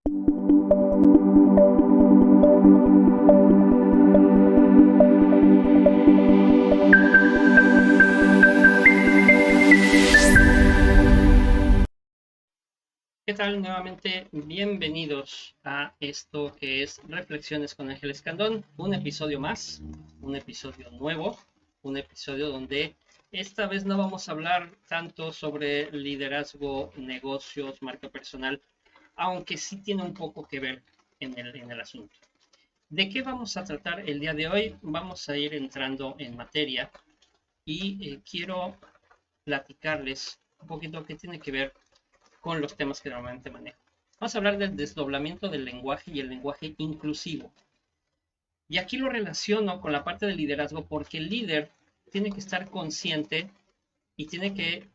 ¿Qué tal? Nuevamente, bienvenidos a esto que es Reflexiones con Ángel Escandón, un episodio más, un episodio nuevo, un episodio donde esta vez no vamos a hablar tanto sobre liderazgo, negocios, marca personal, aunque sí tiene un poco que ver en el asunto. ¿De qué vamos a tratar el día de hoy? Vamos a ir entrando en materia y quiero platicarles un poquito qué tiene que ver con los temas que normalmente manejo. Vamos a hablar del desdoblamiento del lenguaje y el lenguaje inclusivo. Y aquí lo relaciono con la parte del liderazgo porque el líder tiene que estar consciente y tiene que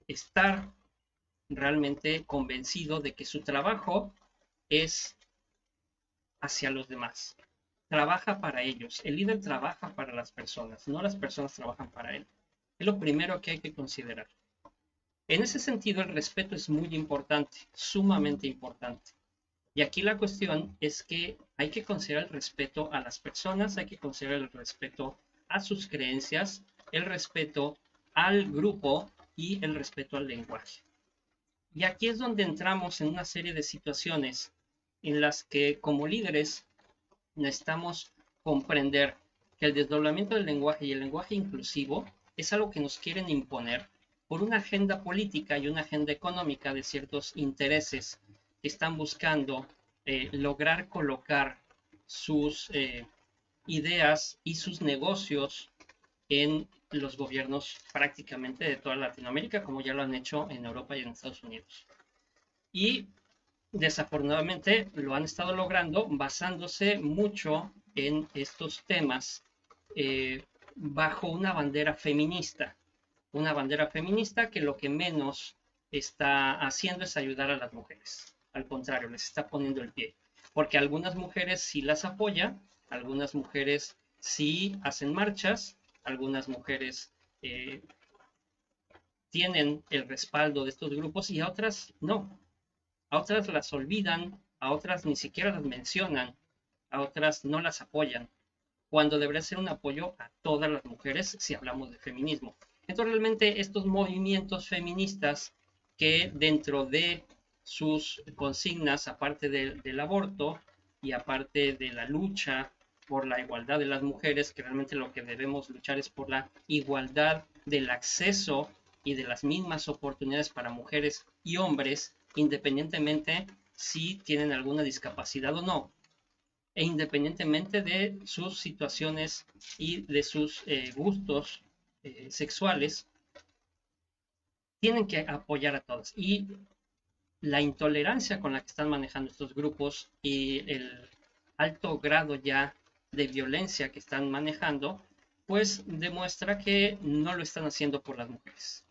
estar realmente convencido de que su trabajo es hacia los demás. Trabaja para ellos. El líder trabaja para las personas, no las personas trabajan para él. Es lo primero que hay que considerar. En ese sentido, el respeto es muy importante, sumamente importante. Y aquí la cuestión es que hay que considerar el respeto a las personas, hay que considerar el respeto a sus creencias, el respeto al grupo y el respeto al lenguaje. Y aquí es donde entramos en una serie de situaciones en las que como líderes necesitamos comprender que el desdoblamiento del lenguaje y el lenguaje inclusivo es algo que nos quieren imponer por una agenda política y una agenda económica de ciertos intereses que están buscando lograr colocar sus ideas y sus negocios en los gobiernos prácticamente de toda Latinoamérica, como ya lo han hecho en Europa y en Estados Unidos. Y desafortunadamente lo han estado logrando basándose mucho en estos temas bajo una bandera feminista que lo que menos está haciendo es ayudar a las mujeres. Al contrario, les está poniendo el pie. Porque algunas mujeres sí las apoya, algunas mujeres sí hacen marchas, algunas mujeres tienen el respaldo de estos grupos y a otras no. A otras las olvidan, a otras ni siquiera las mencionan, a otras no las apoyan, cuando debería ser un apoyo a todas las mujeres si hablamos de feminismo. Entonces realmente estos movimientos feministas que dentro de sus consignas, aparte del aborto y aparte de la lucha por la igualdad de las mujeres, que realmente lo que debemos luchar es por la igualdad del acceso y de las mismas oportunidades para mujeres y hombres, independientemente si tienen alguna discapacidad o no, e independientemente de sus situaciones y de sus gustos sexuales, tienen que apoyar a todos. Y la intolerancia con la que están manejando estos grupos y el alto grado ya de violencia que están manejando, pues demuestra que no lo están haciendo por las mujeres.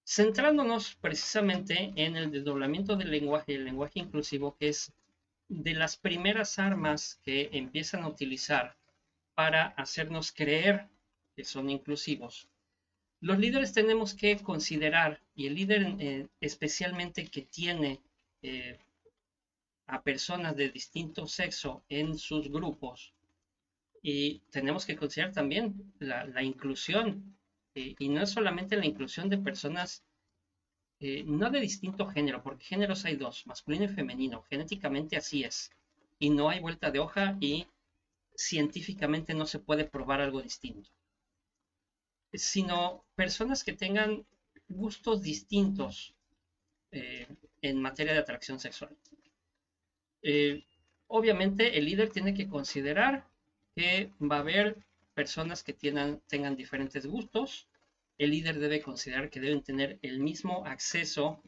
Centrándonos precisamente en el desdoblamiento del lenguaje y el lenguaje inclusivo, que es de las primeras armas que empiezan a utilizar para hacernos creer que son inclusivos. Los líderes tenemos que considerar, y el líder especialmente que tiene a personas de distinto sexo en sus grupos, y tenemos que considerar también la inclusión, y no es solamente la inclusión de personas no de distinto género, porque géneros hay dos, masculino y femenino, genéticamente así es, y no hay vuelta de hoja y científicamente no se puede probar algo distinto, sino personas que tengan gustos distintos en materia de atracción sexual. Eh, Obviamente el líder tiene que considerar que va a haber personas que tengan diferentes gustos. El líder debe considerar que deben tener el mismo acceso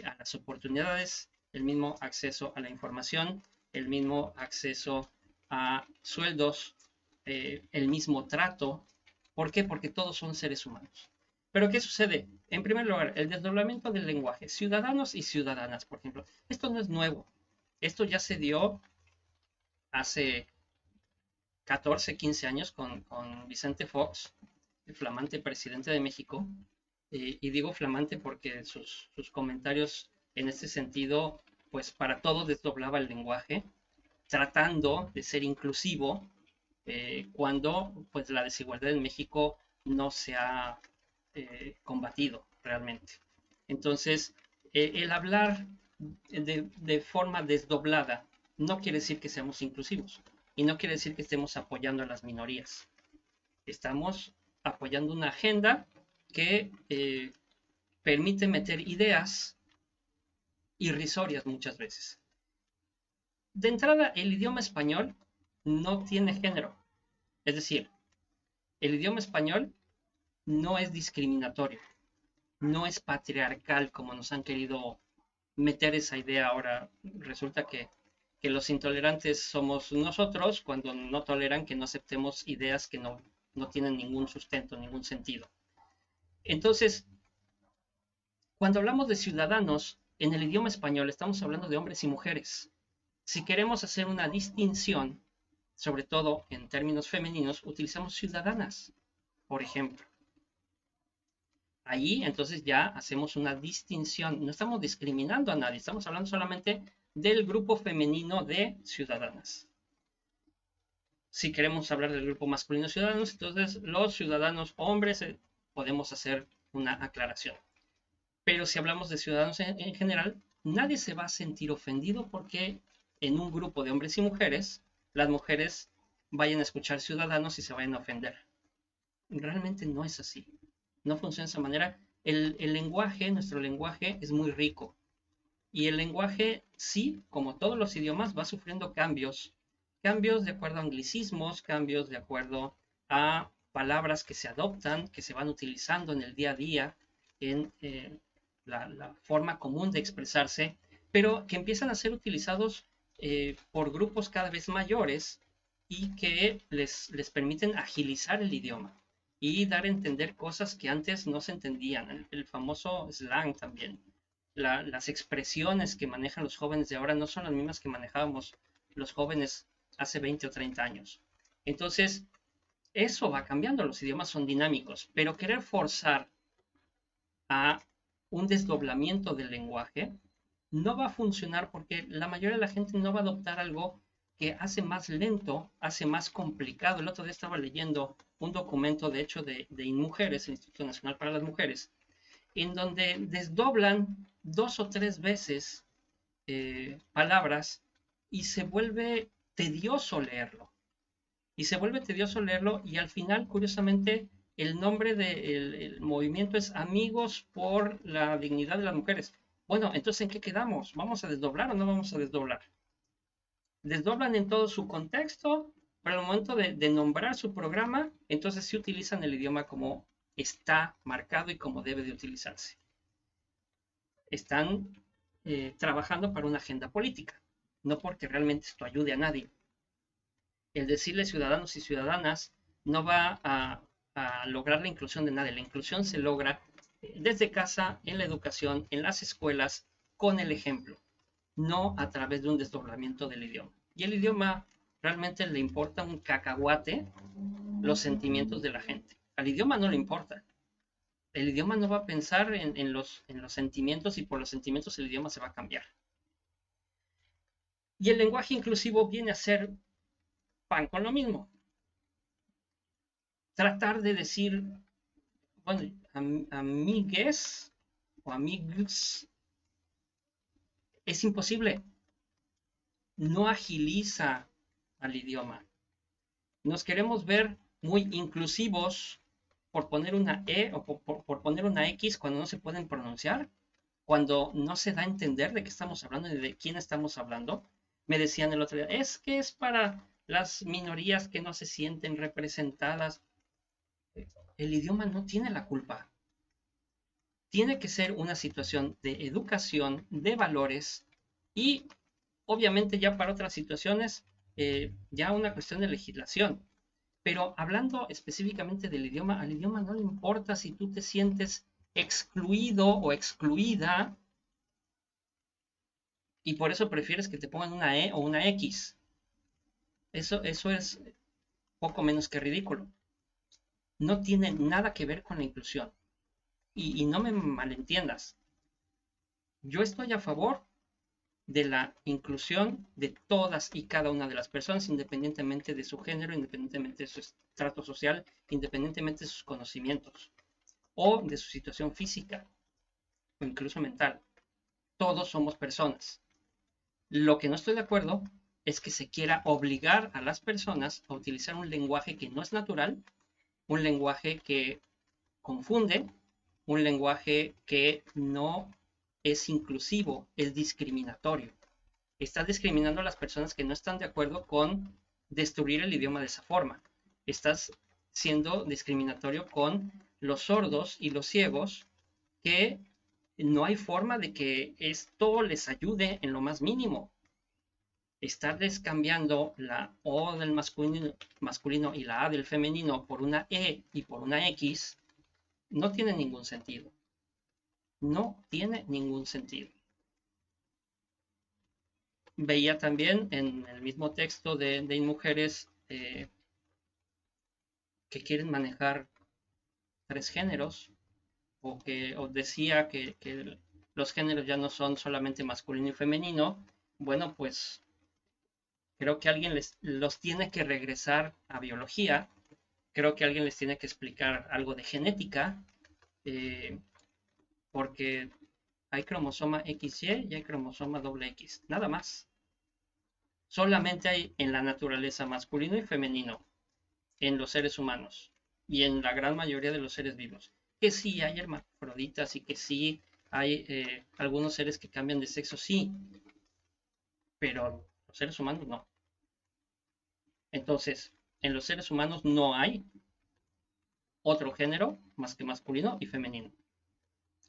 a las oportunidades, el mismo acceso a la información, el mismo acceso a sueldos, el mismo trato. ¿Por qué? Porque todos son seres humanos. Pero ¿qué sucede? En primer lugar, el desdoblamiento del lenguaje. Ciudadanos y ciudadanas, por ejemplo. Esto no es nuevo. Esto ya se dio hace 14, 15 años con Vicente Fox, el flamante presidente de México. Y digo flamante porque sus comentarios En este sentido, pues para todo desdoblaba el lenguaje, tratando de ser inclusivo cuando pues la desigualdad en México no se ha combatido realmente. Entonces, el hablar de forma desdoblada no quiere decir que seamos inclusivos y no quiere decir que estemos apoyando a las minorías. Estamos apoyando una agenda que permite meter ideas irrisorias muchas veces. De entrada, el idioma español no tiene género. Es decir, el idioma español no es discriminatorio, no es patriarcal como nos han querido meter esa idea ahora. Resulta que los intolerantes somos nosotros cuando no toleran que no aceptemos ideas que no tienen ningún sustento, ningún sentido. Entonces, cuando hablamos de ciudadanos, en el idioma español estamos hablando de hombres y mujeres. Si queremos hacer una distinción, sobre todo en términos femeninos, utilizamos ciudadanas, por ejemplo. Allí entonces ya hacemos una distinción, no estamos discriminando a nadie, estamos hablando solamente del grupo femenino de ciudadanas. Si queremos hablar del grupo masculino de ciudadanos, entonces los ciudadanos hombres podemos hacer una aclaración. Pero si hablamos de ciudadanos en general, nadie se va a sentir ofendido porque en un grupo de hombres y mujeres, las mujeres vayan a escuchar ciudadanos y se vayan a ofender. Realmente no es así. No funciona de esa manera. El lenguaje, nuestro lenguaje es muy rico. Y el lenguaje, sí, como todos los idiomas, va sufriendo cambios. Cambios de acuerdo a anglicismos, cambios de acuerdo a palabras que se adoptan, que se van utilizando en el día a día, en la forma común de expresarse, pero que empiezan a ser utilizados por grupos cada vez mayores y que les permiten agilizar el idioma y dar a entender cosas que antes no se entendían. El famoso slang también. Las expresiones que manejan los jóvenes de ahora no son las mismas que manejábamos los jóvenes hace 20 o 30 años. Entonces, eso va cambiando, los idiomas son dinámicos, pero querer forzar a un desdoblamiento del lenguaje no va a funcionar porque la mayoría de la gente no va a adoptar algo que hace más lento, hace más complicado. El otro día estaba leyendo un documento, de hecho, de INMujeres, el Instituto Nacional para las Mujeres, en donde desdoblan 2 o 3 veces palabras y se vuelve tedioso leerlo. Y se vuelve tedioso leerlo y al final, curiosamente, el nombre del movimiento es Amigos por la Dignidad de las Mujeres. Bueno, entonces, ¿en qué quedamos? ¿Vamos a desdoblar o no vamos a desdoblar? Desdoblan en todo su contexto, pero al momento de nombrar su programa, entonces sí utilizan el idioma como está marcado y como debe de utilizarse. Están trabajando para una agenda política, no porque realmente esto ayude a nadie. El decirle ciudadanos y ciudadanas no va a lograr la inclusión de nadie. La inclusión se logra desde casa, en la educación, en las escuelas, con el ejemplo, no a través de un desdoblamiento del idioma. Y el idioma realmente le importa un cacahuate los sentimientos de la gente. Al idioma no le importa. El idioma no va a pensar en los sentimientos y por los sentimientos el idioma se va a cambiar. Y el lenguaje inclusivo viene a ser pan con lo mismo. Tratar de decir, bueno, amigues o amigos es imposible. No agiliza al idioma. Nos queremos ver muy inclusivos por poner una E o por poner una X cuando no se pueden pronunciar, cuando no se da a entender de qué estamos hablando y de quién estamos hablando. Me decían el otro día, es que es para las minorías que no se sienten representadas. El idioma no tiene la culpa. Tiene que ser una situación de educación, de valores y obviamente ya para otras situaciones, ya una cuestión de legislación. Pero hablando específicamente del idioma, al idioma no le importa si tú te sientes excluido o excluida y por eso prefieres que te pongan una E o una X. Eso es poco menos que ridículo. No tiene nada que ver con la inclusión. Y no me malentiendas. Yo estoy a favor de la inclusión de todas y cada una de las personas, independientemente de su género, independientemente de su estrato social, independientemente de sus conocimientos o de su situación física o incluso mental. Todos somos personas. Lo que no estoy de acuerdo es que se quiera obligar a las personas a utilizar un lenguaje que no es natural, un lenguaje que confunde, un lenguaje que no es inclusivo, es discriminatorio. Estás discriminando a las personas que no están de acuerdo con destruir el idioma de esa forma. Estás siendo discriminatorio con los sordos y los ciegos que no hay forma de que esto les ayude en lo más mínimo. Estarles cambiando la O del masculino y la A del femenino por una E y por una X no tiene ningún sentido. No tiene ningún sentido. Veía también en el mismo texto de mujeres que quieren manejar tres géneros o decía que los géneros ya no son solamente masculino y femenino. Bueno, pues creo que alguien los tiene que regresar a biología, creo que alguien les tiene que explicar algo de genética, eh, porque hay cromosoma XY y hay cromosoma XX, nada más. Solamente hay en la naturaleza masculino y femenino, en los seres humanos y en la gran mayoría de los seres vivos. Que sí hay hermafroditas y que sí hay algunos seres que cambian de sexo, sí, pero los seres humanos no. Entonces, en los seres humanos no hay otro género más que masculino y femenino.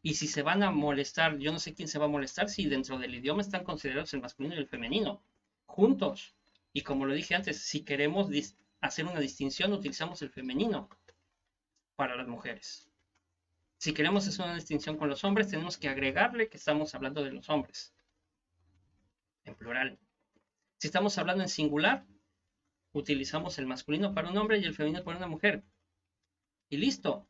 Y si se van a molestar, yo no sé quién se va a molestar si dentro del idioma están considerados el masculino y el femenino, juntos. Y como lo dije antes, si queremos hacer una distinción, utilizamos el femenino para las mujeres. Si queremos hacer una distinción con los hombres, tenemos que agregarle que estamos hablando de los hombres, en plural. Si estamos hablando en singular, utilizamos el masculino para un hombre y el femenino para una mujer. Y listo.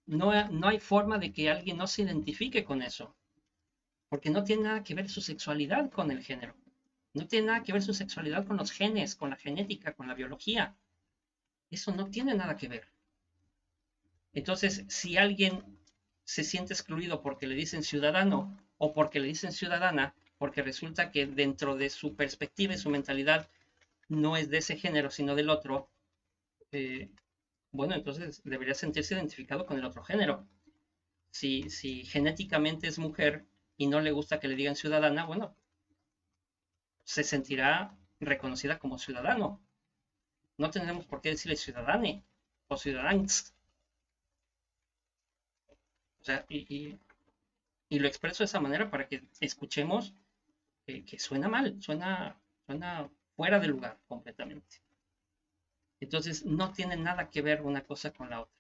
No hay forma de que alguien no se identifique con eso, porque no tiene nada que ver su sexualidad con el género. No tiene nada que ver su sexualidad con los genes, con la genética, con la biología. Eso no tiene nada que ver. Entonces, si alguien se siente excluido porque le dicen ciudadano o porque le dicen ciudadana, porque resulta que dentro de su perspectiva y su mentalidad no es de ese género, sino del otro, bueno, entonces debería sentirse identificado con el otro género. Si genéticamente es mujer y no le gusta que le digan ciudadana, bueno, se sentirá reconocida como ciudadano. No tendremos por qué decirle ciudadane o ciudadans. O sea, y lo expreso de esa manera para que escuchemos que suena mal, suena fuera de lugar completamente. Entonces, no tiene nada que ver una cosa con la otra.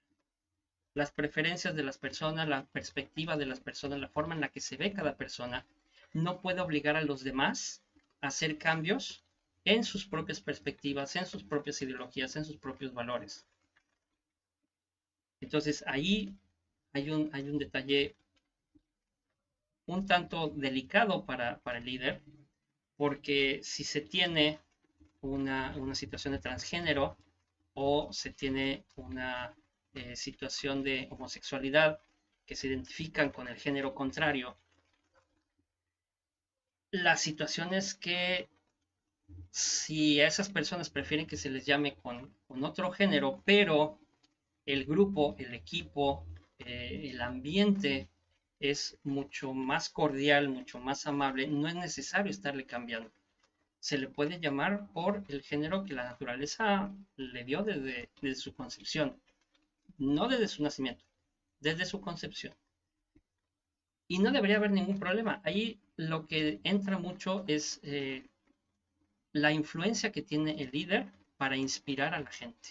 Las preferencias de las personas, la perspectiva de las personas, la forma en la que se ve cada persona, no puede obligar a los demás a hacer cambios en sus propias perspectivas, en sus propias ideologías, en sus propios valores. Entonces, ahí hay un detalle un tanto delicado para el líder, porque si se tiene una situación de transgénero o se tiene una situación de homosexualidad que se identifican con el género contrario, la situación es que si a esas personas prefieren que se les llame con otro género, pero el grupo, el equipo, el ambiente es mucho más cordial, mucho más amable, no es necesario estarle cambiando. Se le puede llamar por el género que la naturaleza le dio desde su concepción, no desde su nacimiento, desde su concepción. Y no debería haber ningún problema. Ahí lo que entra mucho es la influencia que tiene el líder para inspirar a la gente,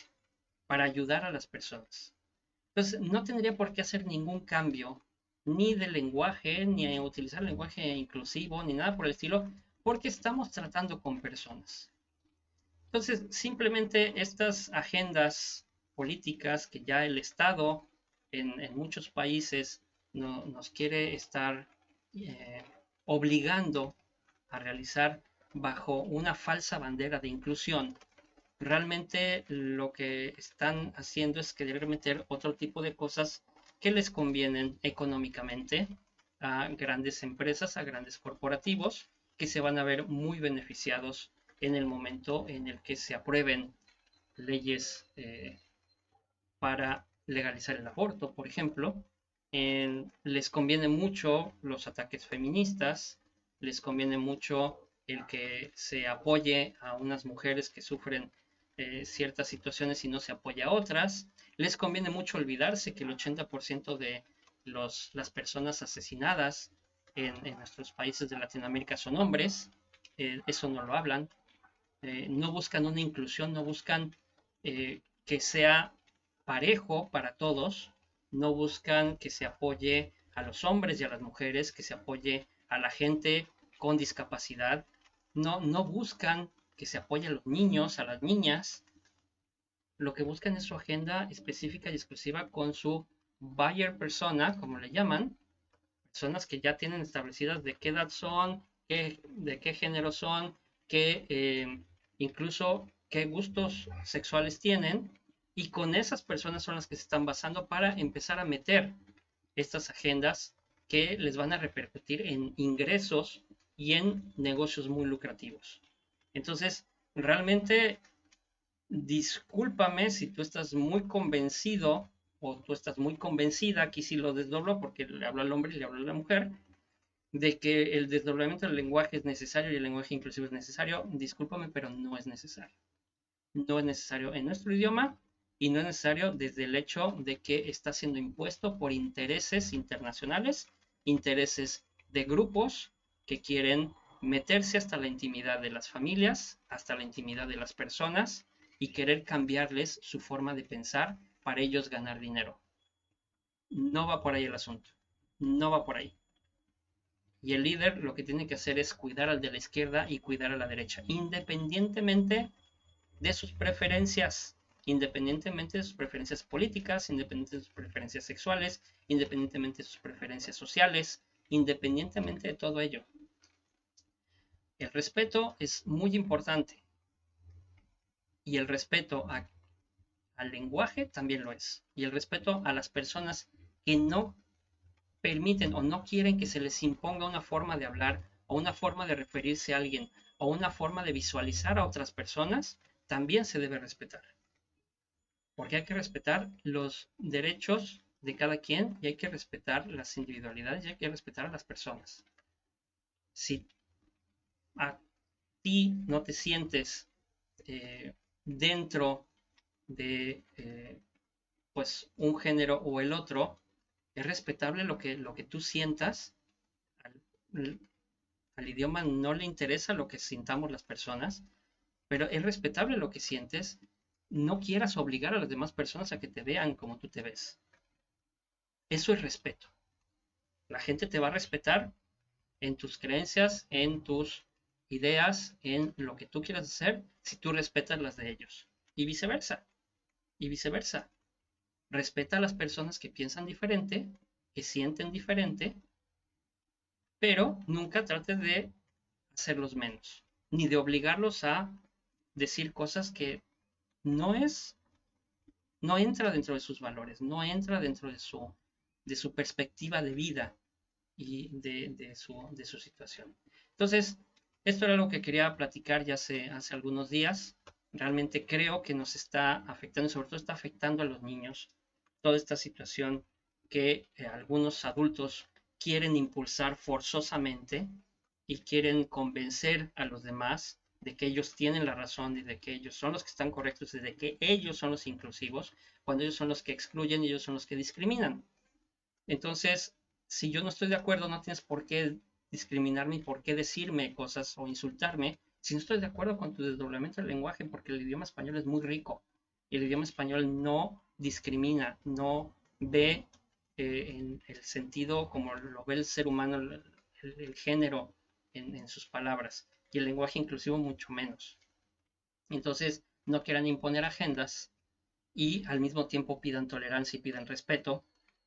para ayudar a las personas. Entonces, no tendría por qué hacer ningún cambio, ni de lenguaje, ni utilizar lenguaje inclusivo, ni nada por el estilo, porque estamos tratando con personas. Entonces, simplemente estas agendas políticas que ya el Estado en muchos países nos quiere estar eh, obligando a realizar bajo una falsa bandera de inclusión, realmente lo que están haciendo es querer meter otro tipo de cosas que les convienen económicamente a grandes empresas, a grandes corporativos, que se van a ver muy beneficiados en el momento en el que se aprueben leyes para legalizar el aborto, por ejemplo. Les conviene mucho los ataques feministas, les conviene mucho el que se apoye a unas mujeres que sufren ciertas situaciones y no se apoya a otras. Les conviene mucho olvidarse que el 80% de las personas asesinadas en nuestros países de Latinoamérica son hombres. Eso no lo hablan. No buscan una inclusión, no buscan que sea parejo para todos, no buscan que se apoye a los hombres y a las mujeres, que se apoye a la gente con discapacidad, no buscan que se apoye a los niños, a las niñas, lo que buscan es su agenda específica y exclusiva con su buyer persona, como le llaman, personas que ya tienen establecidas de qué edad son, de qué género son, incluso qué gustos sexuales tienen, y con esas personas son las que se están basando para empezar a meter estas agendas que les van a repercutir en ingresos y en negocios muy lucrativos. Entonces, realmente, discúlpame si tú estás muy convencido o tú estás muy convencida, aquí sí lo desdoblo porque le hablo al hombre y le hablo a la mujer, de que el desdoblamiento del lenguaje es necesario y el lenguaje inclusivo es necesario. Discúlpame, pero no es necesario. No es necesario en nuestro idioma y no es necesario desde el hecho de que está siendo impuesto por intereses internacionales, intereses de grupos que quieren meterse hasta la intimidad de las familias, hasta la intimidad de las personas y querer cambiarles su forma de pensar para ellos ganar dinero. No va por ahí el asunto. No va por ahí. Y el líder lo que tiene que hacer es cuidar al de la izquierda y cuidar a la derecha, independientemente de sus preferencias, independientemente de sus preferencias políticas, independientemente de sus preferencias sexuales, independientemente de sus preferencias sociales, independientemente de todo ello. El respeto es muy importante y el respeto al lenguaje también lo es. Y el respeto a las personas que no permiten o no quieren que se les imponga una forma de hablar o una forma de referirse a alguien o una forma de visualizar a otras personas, también se debe respetar. Porque hay que respetar los derechos de cada quien y hay que respetar las individualidades y hay que respetar a las personas. Si a ti no te sientes dentro de pues un género o el otro, es respetable lo que tú sientas. Al, al idioma no le interesa lo que sintamos las personas, pero es respetable lo que sientes. No quieras obligar a las demás personas a que te vean como tú te ves. Eso es respeto. La gente te va a respetar en tus creencias, en tus ideas, en lo que tú quieras hacer, si tú respetas las de ellos. Y viceversa. Y viceversa. Respeta a las personas que piensan diferente, que sienten diferente, pero nunca trates de hacerlos menos, ni de obligarlos a decir cosas que no es, no entra dentro de sus valores, no entra dentro de su perspectiva de vida y de su situación. Entonces, esto era lo que quería platicar ya hace algunos días. Realmente creo que nos está afectando, sobre todo está afectando a los niños, toda esta situación que algunos adultos quieren impulsar forzosamente y quieren convencer a los demás de que ellos tienen la razón y de que ellos son los que están correctos y de que ellos son los inclusivos, cuando ellos son los que excluyen y ellos son los que discriminan. Entonces, si yo no estoy de acuerdo, no tienes por qué discriminarme y por qué decirme cosas o insultarme si no estoy de acuerdo con tu desdoblamiento del lenguaje, porque el idioma español es muy rico. Y el idioma español no discrimina, no ve en el sentido como lo ve el ser humano, el género en sus palabras. Y el lenguaje inclusivo mucho menos. Entonces, no quieran imponer agendas y al mismo tiempo pidan tolerancia y pidan respeto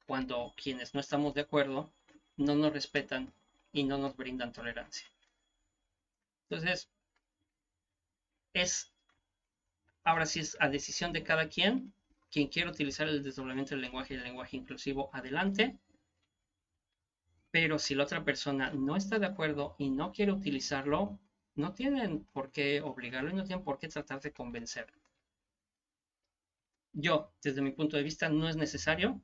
cuando quienes no estamos de acuerdo no nos respetan y no nos brindan tolerancia. Entonces, ahora sí es a decisión de cada quien. Quien quiera utilizar el desdoblamiento del lenguaje y el lenguaje inclusivo, adelante. Pero si la otra persona no está de acuerdo y no quiere utilizarlo, no tienen por qué obligarlo y no tienen por qué tratar de convencerlo. Yo, desde mi punto de vista, no es necesario.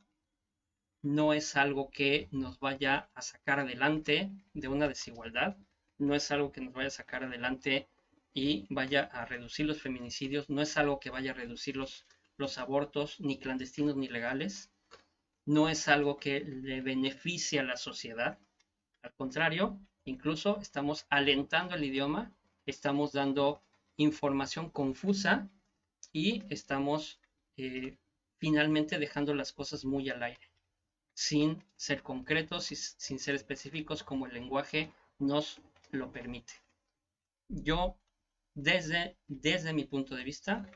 No es algo que nos vaya a sacar adelante de una desigualdad. No es algo que nos vaya a sacar adelante y vaya a reducir los feminicidios. No es algo que vaya a reducir los abortos, ni clandestinos ni legales. No es algo que le beneficie a la sociedad. Al contrario, incluso estamos alentando el idioma, estamos dando información confusa y estamos finalmente dejando las cosas muy al aire, sin ser concretos y sin ser específicos como el lenguaje nos lo permite. Yo, desde mi punto de vista,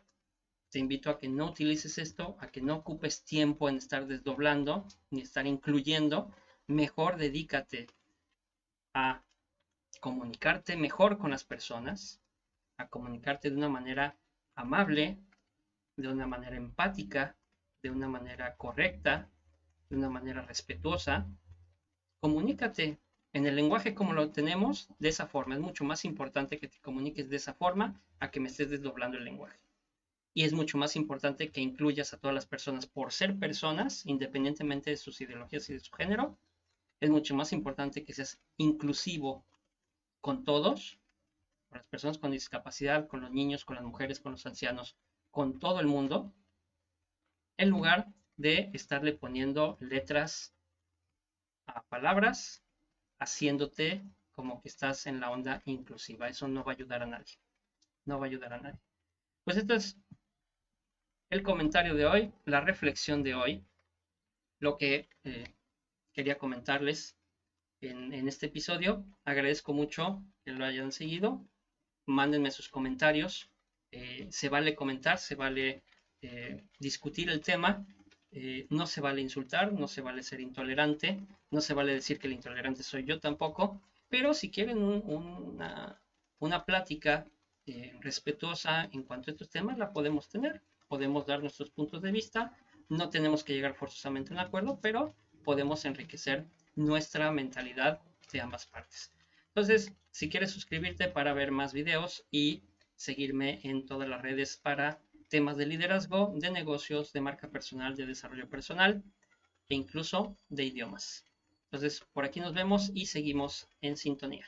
te invito a que no utilices esto, a que no ocupes tiempo en estar desdoblando ni estar incluyendo. Mejor dedícate a comunicarte mejor con las personas, a comunicarte de una manera amable, de una manera empática, de una manera correcta, de una manera respetuosa. Comunícate en el lenguaje como lo tenemos, de esa forma. Es mucho más importante que te comuniques de esa forma a que me estés desdoblando el lenguaje. Y es mucho más importante que incluyas a todas las personas por ser personas, independientemente de sus ideologías y de su género. Es mucho más importante que seas inclusivo con todos, con las personas con discapacidad, con los niños, con las mujeres, con los ancianos, con todo el mundo, en lugar de estarle poniendo letras a palabras, haciéndote como que estás en la onda inclusiva. Eso no va a ayudar a nadie. No va a ayudar a nadie. Pues esto es el comentario de hoy, la reflexión de hoy, lo que quería comentarles en este episodio. Agradezco mucho que lo hayan seguido. Mándenme sus comentarios. Se vale comentar, se vale discutir el tema. No se vale insultar, no se vale ser intolerante, no se vale decir que el intolerante soy yo tampoco. Pero si quieren una plática respetuosa en cuanto a estos temas, la podemos tener. Podemos dar nuestros puntos de vista. No tenemos que llegar forzosamente a un acuerdo, pero podemos enriquecer nuestra mentalidad de ambas partes. Entonces, si quieres suscribirte para ver más videos y seguirme en todas las redes para temas de liderazgo, de negocios, de marca personal, de desarrollo personal e incluso de idiomas. Entonces, por aquí nos vemos y seguimos en sintonía.